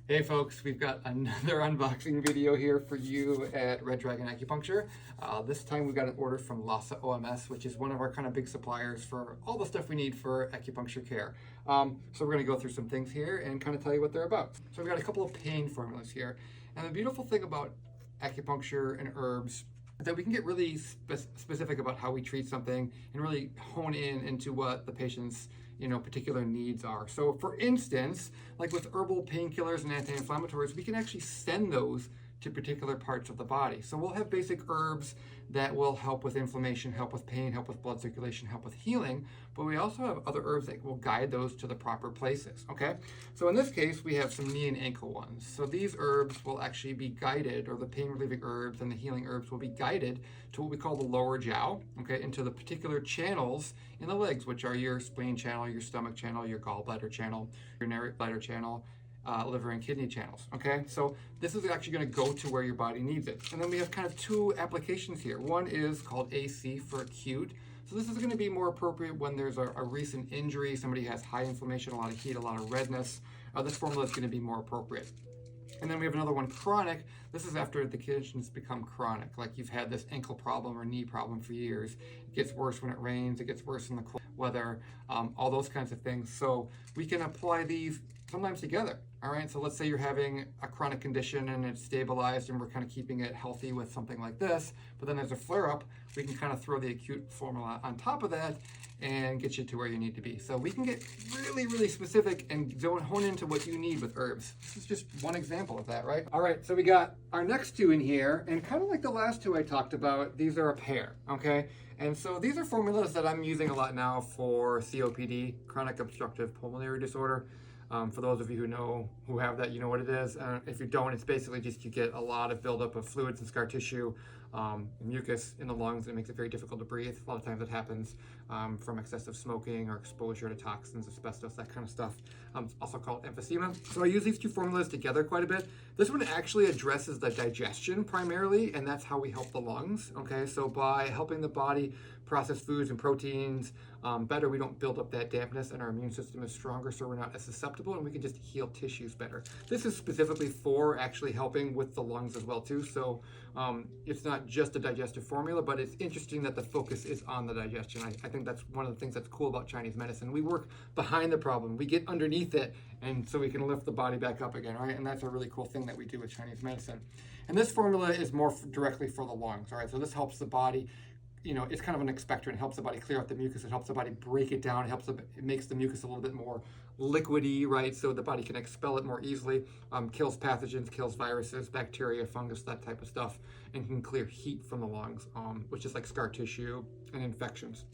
Hey folks, we've got another unboxing video here for you at Red Dragon Acupuncture. This time we got an order from Lhasa OMS, which is one of our kind of big suppliers for all the stuff we need for acupuncture care. So we're going to go through some things here and kind of tell you what they're about. So we've got a couple of pain formulas here. And the beautiful thing about acupuncture and herbs is that we can get really specific about how we treat something and really hone in into what the patient's particular needs are. So for instance, like with herbal painkillers and anti-inflammatories, we can actually send those to particular parts of the body. So we'll have basic herbs that will help with inflammation, help with pain, help with blood circulation, help with healing, but we also have other herbs that will guide those to the proper places, okay? So in this case, we have some knee and ankle ones. So these herbs will actually be guided, or the pain relieving herbs and the healing herbs will be guided to what we call the lower jiao, okay, into the particular channels in the legs, which are your spleen channel, your stomach channel, your gallbladder channel, your urinary bladder channel, liver and kidney channels, okay? So this is actually going to go to where your body needs it. And then we have kind of two applications here. One is called AC for acute. So this is going to be more appropriate when there's a recent injury, somebody has high inflammation, a lot of heat, a lot of redness. This formula is going to be more appropriate. And then we have another one, chronic. This is after the conditions become chronic, like you've had this ankle problem or knee problem for years. It gets worse when it rains, it gets worse in the cold weather, all those kinds of things. So we can apply these sometimes together, all right? So let's say you're having a chronic condition and it's stabilized and we're kind of keeping it healthy with something like this, but then there's a flare-up, we can kind of throw the acute formula on top of that and get you to where you need to be. So we can get really, really specific and hone into what you need with herbs. This is just one example of that, right? All right, so we got our next two in here, and kind of like the last two I talked about, these are a pair, okay? And so these are formulas that I'm using a lot now for COPD, chronic obstructive pulmonary disorder. For those of you who have that, you know what it is. If you don't, it's basically just you get a lot of buildup of fluids and scar tissue, mucus in the lungs, and it makes it very difficult to breathe. A lot of times it happens from excessive smoking or exposure to toxins, asbestos, that kind of stuff. It's also called emphysema. So I use these two formulas together quite a bit. This one actually addresses the digestion primarily, and that's how we help the lungs, okay? So by helping the body process foods and proteins better, we don't build up that dampness, and our immune system is stronger, so we're not as susceptible, and we can just heal tissues better. This is specifically for actually helping with the lungs as well too. So it's not just a digestive formula, but it's interesting that the focus is on the digestion. I think that's one of the things that's cool about Chinese medicine. We work behind the problem, we get underneath it, and so we can lift the body back up again, right? And that's a really cool thing that we do with Chinese medicine. And this formula is more directly for the lungs, all right? So this helps the body, it's kind of an expectorant. It helps the body clear out the mucus. It helps the body break it down. It makes the mucus a little bit more liquidy, right? So the body can expel it more easily. Kills pathogens, kills viruses, bacteria, fungus, that type of stuff, and can clear heat from the lungs, which is like scar tissue and infections.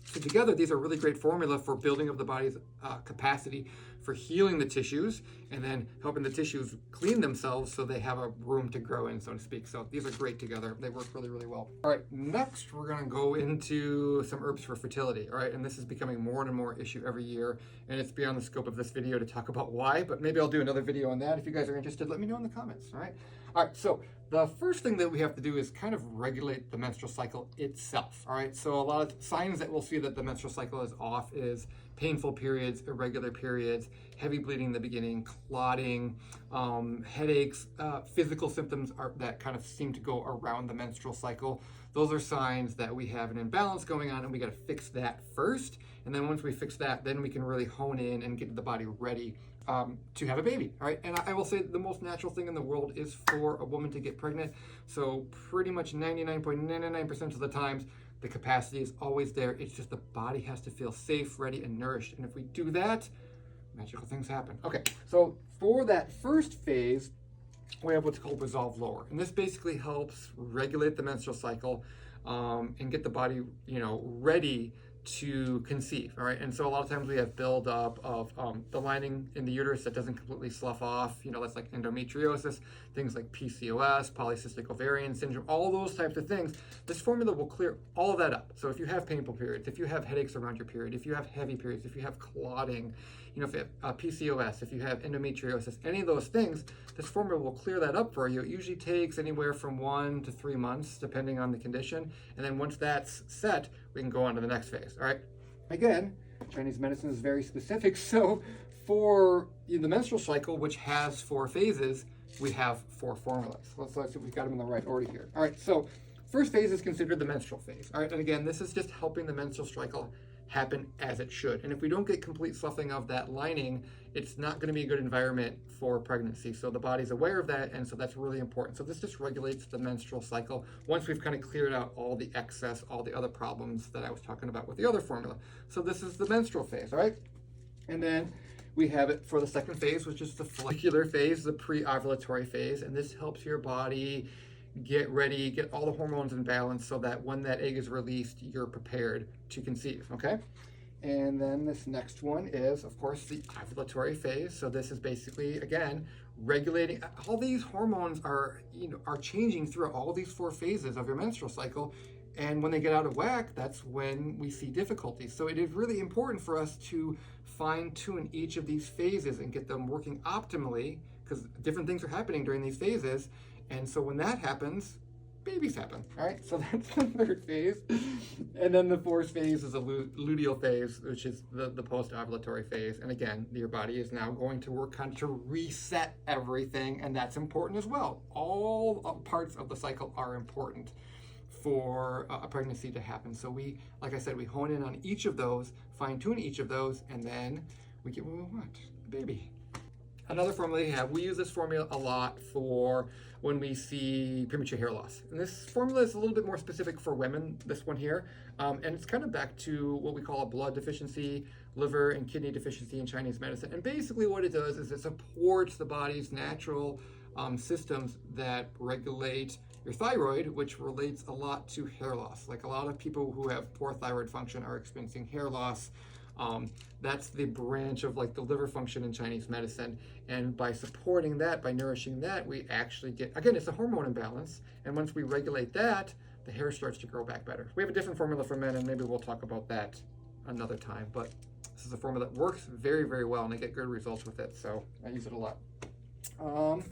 So together, these are really great formula for building up the body's capacity for healing the tissues and then helping the tissues clean themselves so they have a room to grow in, so to speak. So these are great together. They work really, really well. All right, next we're gonna go into some herbs for fertility, all right? And this is becoming more and more issue every year, and it's beyond the scope of this video to talk about why, but maybe I'll do another video on that. If you guys are interested, let me know in the comments, all right? All right, so the first thing that we have to do is kind of regulate the menstrual cycle itself, all right? So a lot of signs that we'll see that the menstrual cycle is off is painful periods, irregular periods, heavy bleeding in the beginning, clotting, headaches, physical symptoms that kind of seem to go around the menstrual cycle. Those are signs that we have an imbalance going on, and we got to fix that first. And then once we fix that, then we can really hone in and get the body ready to have a baby, all right? And I will say the most natural thing in the world is for a woman to get pregnant. So pretty much 99.99% of the times, the capacity is always there. It's just the body has to feel safe, ready, and nourished. And if we do that, magical things happen. Okay, so for that first phase, we have what's called Resolve Lower. And this basically helps regulate the menstrual cycle and get the body, ready to conceive, all right? And so a lot of times we have buildup of the lining in the uterus that doesn't completely slough off, that's like endometriosis, things like PCOS, polycystic ovarian syndrome, all those types of things. This formula will clear all of that up. So if you have painful periods, if you have headaches around your period, if you have heavy periods, if you have clotting, if you have PCOS, if you have endometriosis, any of those things, this formula will clear that up for you. It usually takes anywhere from 1 to 3 months, depending on the condition. And then once that's set, we can go on to the next phase, all right? Again, Chinese medicine is very specific, so for the menstrual cycle, which has 4 phases, we have 4 formulas. Let's see if we've got them in the right order here. All right, so first phase is considered the menstrual phase. All right, and again, this is just helping the menstrual cycle happen as it should. And if we don't get complete sloughing of that lining, it's not going to be a good environment for pregnancy. So the body's aware of that, and so that's really important. So this just regulates the menstrual cycle once we've kind of cleared out all the excess, all the other problems that I was talking about with the other formula. So this is the menstrual phase, all right? And then we have it for the second phase, which is the follicular phase, the pre-ovulatory phase, and this helps your body get ready, get all the hormones in balance so that when that egg is released, you're prepared to conceive, okay? And then this next one is, of course, the ovulatory phase. So this is basically, again, regulating. All these hormones are changing through all these 4 phases of your menstrual cycle. And when they get out of whack, that's when we see difficulties. So it is really important for us to fine tune each of these phases and get them working optimally, because different things are happening during these phases. And so when that happens, babies happen. All right, so that's the third phase. And then the fourth phase is the luteal phase, which is the post-ovulatory phase. And again, your body is now going to work on to reset everything, and that's important as well. All parts of the cycle are important for a pregnancy to happen. So we, like I said, we hone in on each of those, fine-tune each of those, and then we get what we want, a baby. Another formula we have, we use this formula a lot for when we see premature hair loss. And this formula is a little bit more specific for women, this one here. And it's kind of back to what we call a blood deficiency, liver and kidney deficiency in Chinese medicine. And basically what it does is it supports the body's natural systems that regulate your thyroid, which relates a lot to hair loss. Like a lot of people who have poor thyroid function are experiencing hair loss. That's the branch of like the liver function in Chinese medicine. And by supporting that, by nourishing that, we actually get, again, it's a hormone imbalance. And once we regulate that, the hair starts to grow back better. We have a different formula for men, and maybe we'll talk about that another time. But this is a formula that works very, very well, and I get good results with it. So I use it a lot. All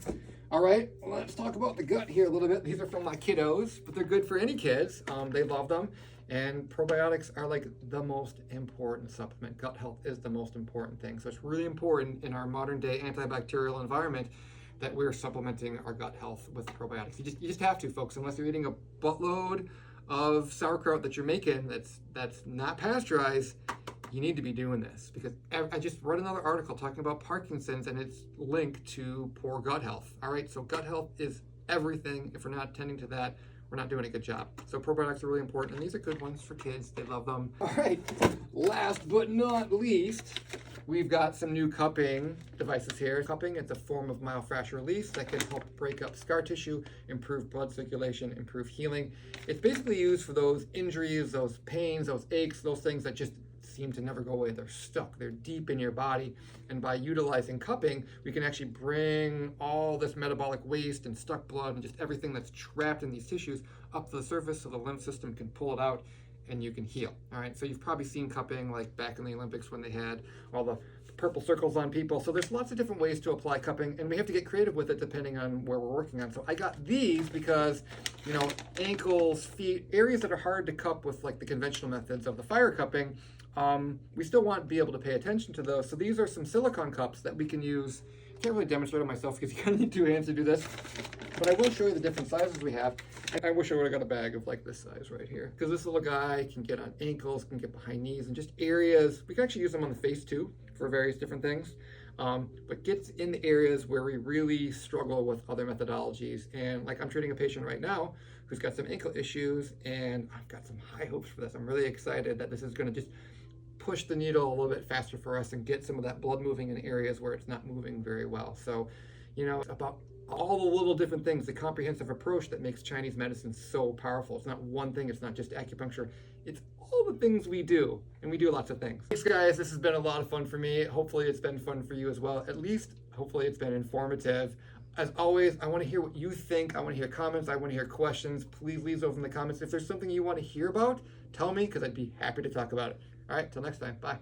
right, let's talk about the gut here a little bit. These are from my kiddos, but they're good for any kids. They love them. And probiotics are like the most important supplement. Gut health is the most important thing. So it's really important in our modern day antibacterial environment that we're supplementing our gut health with probiotics. You just have to, folks, unless you're eating a buttload of sauerkraut that you're making that's not pasteurized. You need to be doing this, because I just read another article talking about Parkinson's and it's linked to poor gut health. All right, so gut health is everything. If we're not tending to that, we're not doing a good job. So probiotics are really important, and these are good ones for kids. They love them. All right, last but not least, we've got some new cupping devices here. Cupping, it's a form of myofascial release that can help break up scar tissue, improve blood circulation, improve healing. It's basically used for those injuries, those pains, those aches, those things that just seem to never go away. They're stuck. They're deep in your body. And by utilizing cupping, we can actually bring all this metabolic waste and stuck blood and just everything that's trapped in these tissues up to the surface so the lymph system can pull it out and you can heal. All right, so you've probably seen cupping like back in the Olympics when they had all the purple circles on people. So there's lots of different ways to apply cupping, and we have to get creative with it depending on where we're working on. So I got these because, ankles, feet, areas that are hard to cup with like the conventional methods of the fire cupping, we still want to be able to pay attention to those. So these are some silicone cups that we can use. I can't really demonstrate it myself because you kind of need 2 hands to do this, but I will show you the different sizes we have. And I wish I would have got a bag of like this size right here, because this little guy can get on ankles, can get behind knees, and just areas. We can actually use them on the face too for various different things, but gets in the areas where we really struggle with other methodologies. And like I'm treating a patient right now who's got some ankle issues, and I've got some high hopes for this. I'm really excited that this is going to just push the needle a little bit faster for us and get some of that blood moving in areas where it's not moving very well. So, about all the little different things, the comprehensive approach that makes Chinese medicine so powerful. It's not one thing, it's not just acupuncture, it's all the things we do, and we do lots of things. Thanks guys, this has been a lot of fun for me. Hopefully it's been fun for you as well. At least, hopefully it's been informative. As always, I want to hear what you think. I want to hear comments. I want to hear questions. Please leave those in the comments. If there's something you want to hear about, tell me, because I'd be happy to talk about it. All right, till next time. Bye.